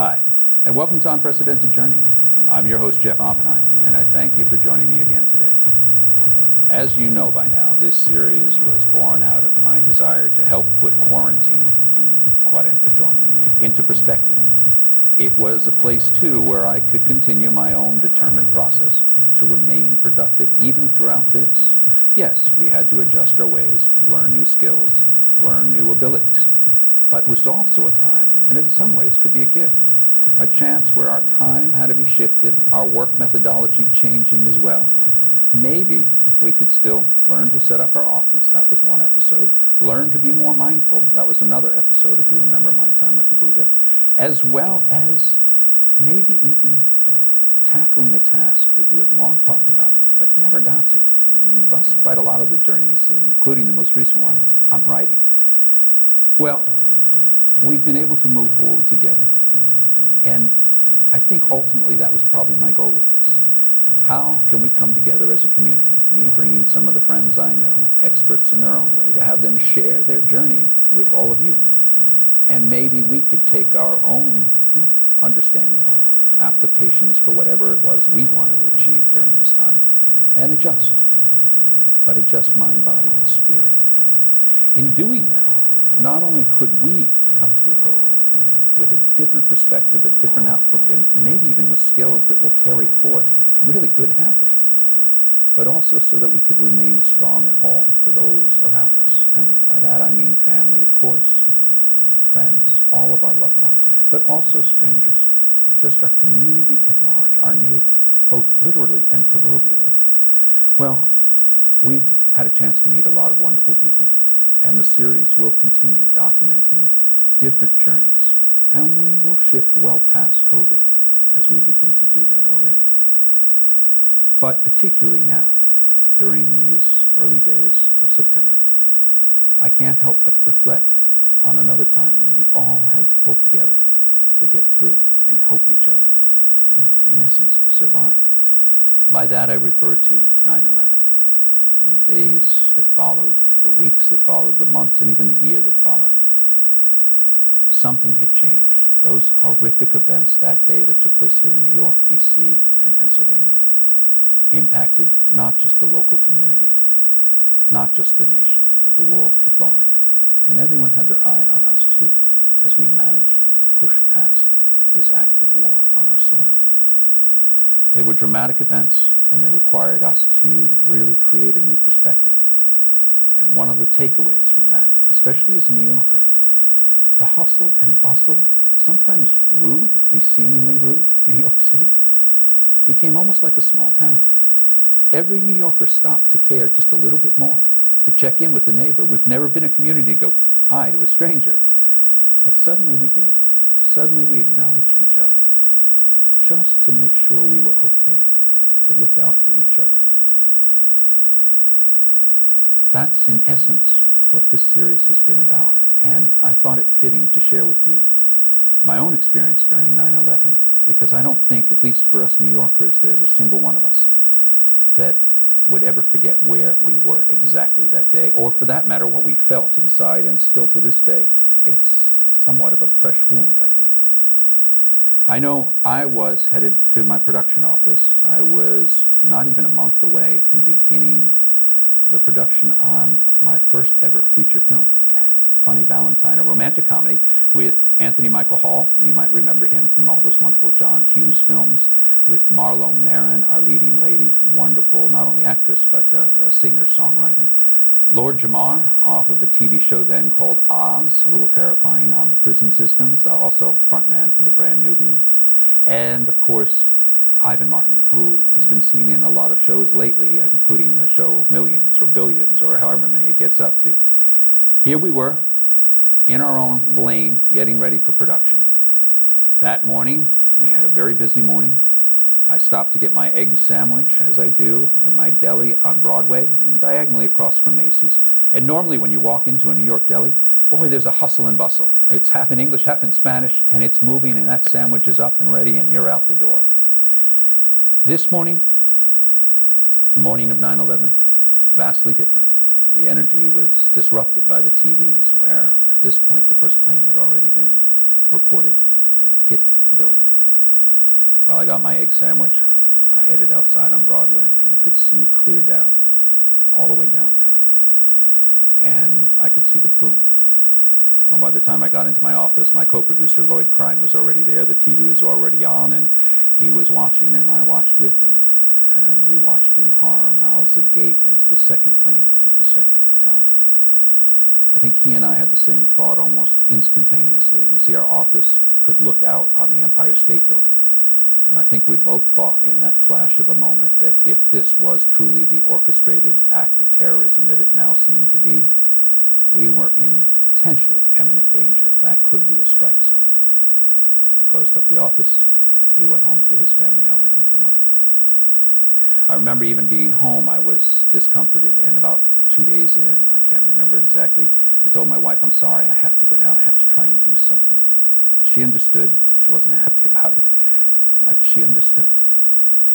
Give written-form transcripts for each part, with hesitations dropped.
Hi, and welcome to Unprecedented Journey. I'm your host, Jeff Oppenheim, and I thank you for joining me again today. As you know by now, this series was born out of my desire to help put quarantine, into perspective. It was a place, too, where I could continue my own determined process to remain productive even throughout this. Yes, we had to adjust our ways, learn new skills, learn new abilities. But it was also a time, and in some ways could be a gift, a chance where our time had to be shifted, our work methodology changing as well. Maybe we could still learn to set up our office. That was one episode. Learn to be more mindful. That was another episode, if you remember my time with the Buddha. As well as maybe even tackling a task that you had long talked about, but never got to. Thus, quite a lot of the journeys, including the most recent ones on writing. Well, we've been able to move forward together. And I think ultimately that was probably my goal with this. How can we come together as a community, me bringing some of the friends I know, experts in their own way, to have them share their journey with all of you? And maybe we could take our own understanding, applications for whatever it was we want to achieve during this time, and adjust. But adjust mind, body, and spirit. In doing that, not only could we come through COVID with a different perspective, a different outlook, and maybe even with skills that will carry forth really good habits, but also so that we could remain strong and whole for those around us. And by that I mean family, of course, friends, all of our loved ones, but also strangers, just our community at large, our neighbor, both literally and proverbially. Well, we've had a chance to meet a lot of wonderful people, and the series will continue documenting different journeys. And we will shift well past COVID as we begin to do that already. But particularly now, during these early days of September, I can't help but reflect on another time when we all had to pull together to get through and help each other, well, in essence, survive. By that I refer to 9/11. The days that followed, the weeks that followed, the months, and even the year that followed. Something had changed. Those horrific events that day that took place here in New York, D.C., and Pennsylvania impacted not just the local community, not just the nation, but the world at large. And everyone had their eye on us too, as we managed to push past this act of war on our soil. They were dramatic events, and they required us to really create a new perspective. And one of the takeaways from that, especially as a New Yorker, the hustle and bustle, sometimes rude, at least seemingly rude, New York City, became almost like a small town. Every New Yorker stopped to care just a little bit more, to check in with the neighbor. We've never been a community to go hi to a stranger. But suddenly we did. Suddenly we acknowledged each other, just to make sure we were okay, to look out for each other. That's in essence what this series has been about. And I thought it fitting to share with you my own experience during 9/11, because I don't think, at least for us New Yorkers, there's a single one of us that would ever forget where we were exactly that day, or for that matter, what we felt inside. And still to this day, it's somewhat of a fresh wound, I think. I know I was headed to my production office. I was not even a month away from beginning the production on my first ever feature film, Funny Valentine, a romantic comedy with Anthony Michael Hall. You might remember him from all those wonderful John Hughes films, with Marlo Maron, our leading lady, wonderful, not only actress, but a singer-songwriter. Lord Jamar, off of a TV show then called Oz, a little terrifying on the prison systems, also frontman for the Brand Nubians. And of course, Ivan Martin, who has been seen in a lot of shows lately, including the show Millions or Billions, or however many it gets up to. Here we were, in our own lane, getting ready for production. That morning, we had a very busy morning. I stopped to get my egg sandwich, as I do, at my deli on Broadway, diagonally across from Macy's. And normally when you walk into a New York deli, boy, there's a hustle and bustle. It's half in English, half in Spanish, and it's moving, and that sandwich is up and ready, and you're out the door. This morning, the morning of 9/11, vastly different. The energy was disrupted by the TVs, where at this point the first plane had already been reported that it hit the building. Well, I got my egg sandwich. I headed outside on Broadway, and you could see clear down, all the way downtown. And I could see the plume. Well, by the time I got into my office, my co-producer, Lloyd Crine, was already there. The TV was already on, and he was watching, and I watched with him. And we watched in horror, mouths agape, as the second plane hit the second tower. I think he and I had the same thought almost instantaneously. You see, our office could look out on the Empire State Building. And I think we both thought in that flash of a moment that if this was truly the orchestrated act of terrorism that it now seemed to be, we were in potentially imminent danger. That could be a strike zone. We closed up the office. He went home to his family. I went home to mine. I remember even being home, I was discomforted, and about 2 days in, I can't remember exactly, I told my wife, I'm sorry, I have to go down, I have to try and do something. She understood. She wasn't happy about it, but she understood.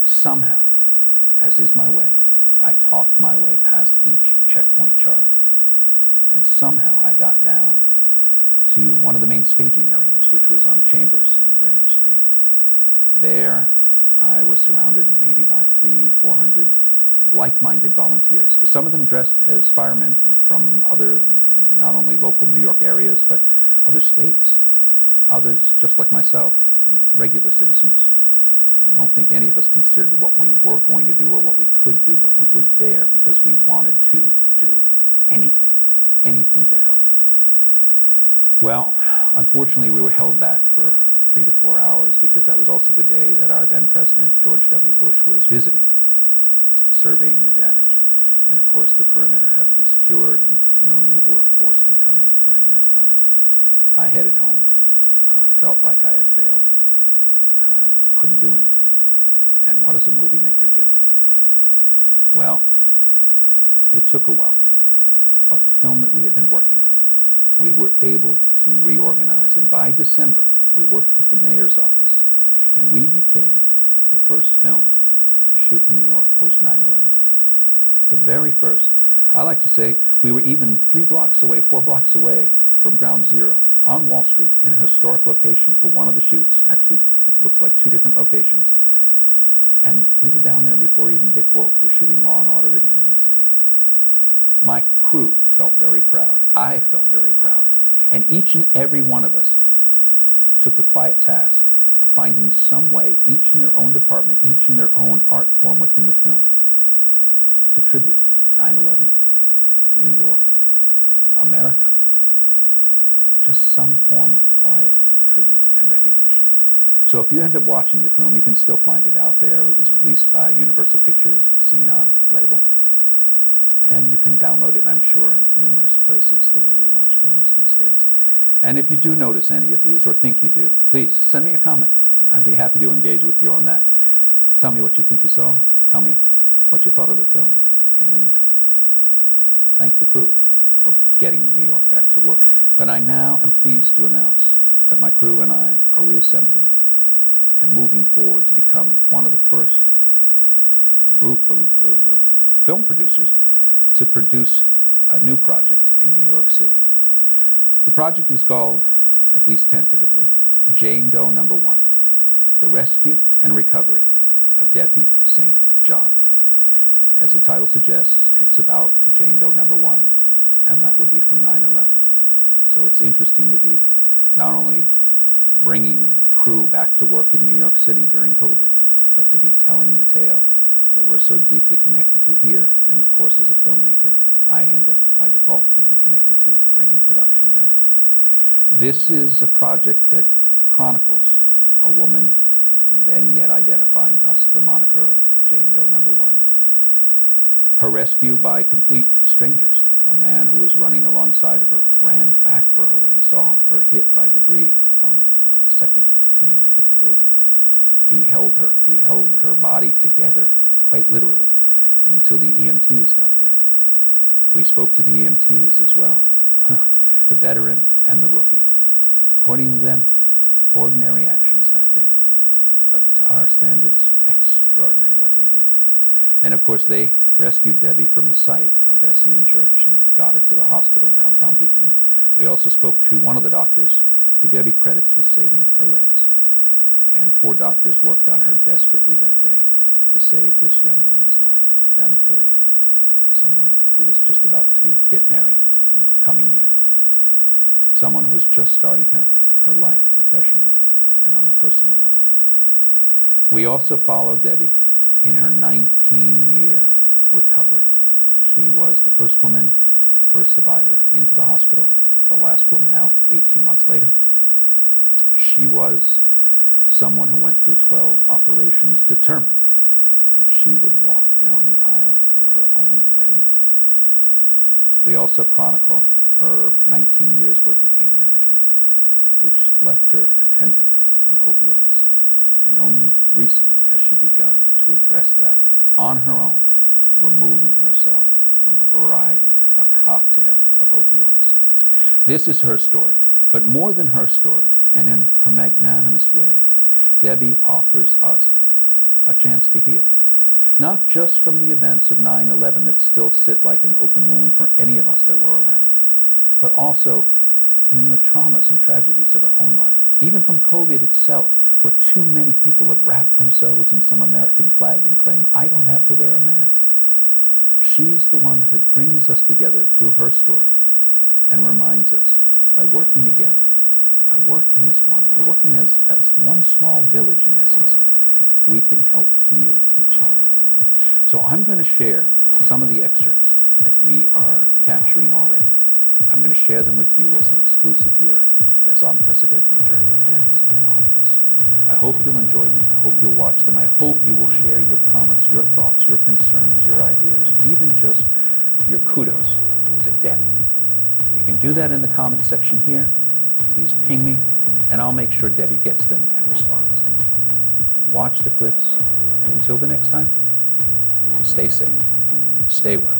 Somehow, as is my way, I talked my way past each checkpoint, Charlie. And somehow I got down to one of the main staging areas, which was on Chambers and Greenwich Street. There, I was surrounded maybe by 300-400 like-minded volunteers. Some of them dressed as firemen from other, not only local New York areas, but other states. Others, just like myself, regular citizens. I don't think any of us considered what we were going to do or what we could do, but we were there because we wanted to do anything to help. Well, unfortunately, we were held back for 3 to 4 hours because that was also the day that our then President, George W. Bush, was visiting, surveying the damage. And of course, the perimeter had to be secured and no new workforce could come in during that time. I headed home. I felt like I had failed. I couldn't do anything. And what does a movie maker do? Well, it took a while, but the film that we had been working on, we were able to reorganize, and by December, we worked with the mayor's office, and we became the first film to shoot in New York post 9/11. The very first. I like to say we were even 3 blocks away, 4 blocks away from Ground Zero on Wall Street in a historic location for one of the shoots. Actually, it looks like 2 different locations. And we were down there before even Dick Wolf was shooting Law and Order again in the city. My crew felt very proud. I felt very proud. And each and every one of us took the quiet task of finding some way, each in their own department, each in their own art form within the film, to tribute 9/11, New York, America. Just some form of quiet tribute and recognition. So if you end up watching the film, you can still find it out there. It was released by Universal Pictures Xenon label. And you can download it, I'm sure, in numerous places, the way we watch films these days. And if you do notice any of these, or think you do, please send me a comment. I'd be happy to engage with you on that. Tell me what you think you saw. Tell me what you thought of the film. And thank the crew for getting New York back to work. But I now am pleased to announce that my crew and I are reassembling and moving forward to become one of the first group of film producers to produce a new project in New York City. The project is called, at least tentatively, Jane Doe No. 1, The Rescue and Recovery of Debbie St. John. As the title suggests, it's about Jane Doe No. 1, and that would be from 9/11. So it's interesting to be not only bringing crew back to work in New York City during COVID, but to be telling the tale that we're so deeply connected to here, and of course as a filmmaker, I end up by default being connected to bringing production back. This is a project that chronicles a woman then yet identified, thus the moniker of Jane Doe No. 1. Her rescue by complete strangers. A man who was running alongside of her ran back for her when he saw her hit by debris from the second plane that hit the building. He held her body together, quite literally, until the EMTs got there. We spoke to the EMTs as well, the veteran and the rookie. According to them, ordinary actions that day, but to our standards, extraordinary what they did. And of course, they rescued Debbie from the site of Vesey and Church and got her to the hospital, downtown Beekman. We also spoke to one of the doctors who Debbie credits with saving her legs. And 4 doctors worked on her desperately that day to save this young woman's life, then 30, someone who was just about to get married in the coming year, someone who was just starting her life professionally and on a personal level. We also followed Debbie in her 19-year recovery. She was the first woman, first survivor into the hospital, the last woman out 18 months later. She was someone who went through 12 operations determined that she would walk down the aisle of her own wedding. We also chronicle her 19 years worth of pain management, which left her dependent on opioids. And only recently has she begun to address that on her own, removing herself from a variety, a cocktail of opioids. This is her story, but more than her story, and in her magnanimous way, Debbie offers us a chance to heal. Not just from the events of 9/11 that still sit like an open wound for any of us that were around, but also in the traumas and tragedies of our own life. Even from COVID itself, where too many people have wrapped themselves in some American flag and claim, I don't have to wear a mask. She's the one that brings us together through her story and reminds us, by working together, by working as one, by working as one small village in essence, we can help heal each other. So I'm going to share some of the excerpts that we are capturing already. I'm going to share them with you as an exclusive here as Unprecedented Journey fans and audience. I hope you'll enjoy them. I hope you'll watch them. I hope you will share your comments, your thoughts, your concerns, your ideas, even just your kudos to Debbie. You can do that in the comments section here. Please ping me, and I'll make sure Debbie gets them and responds. Watch the clips, and until the next time, stay safe, stay well.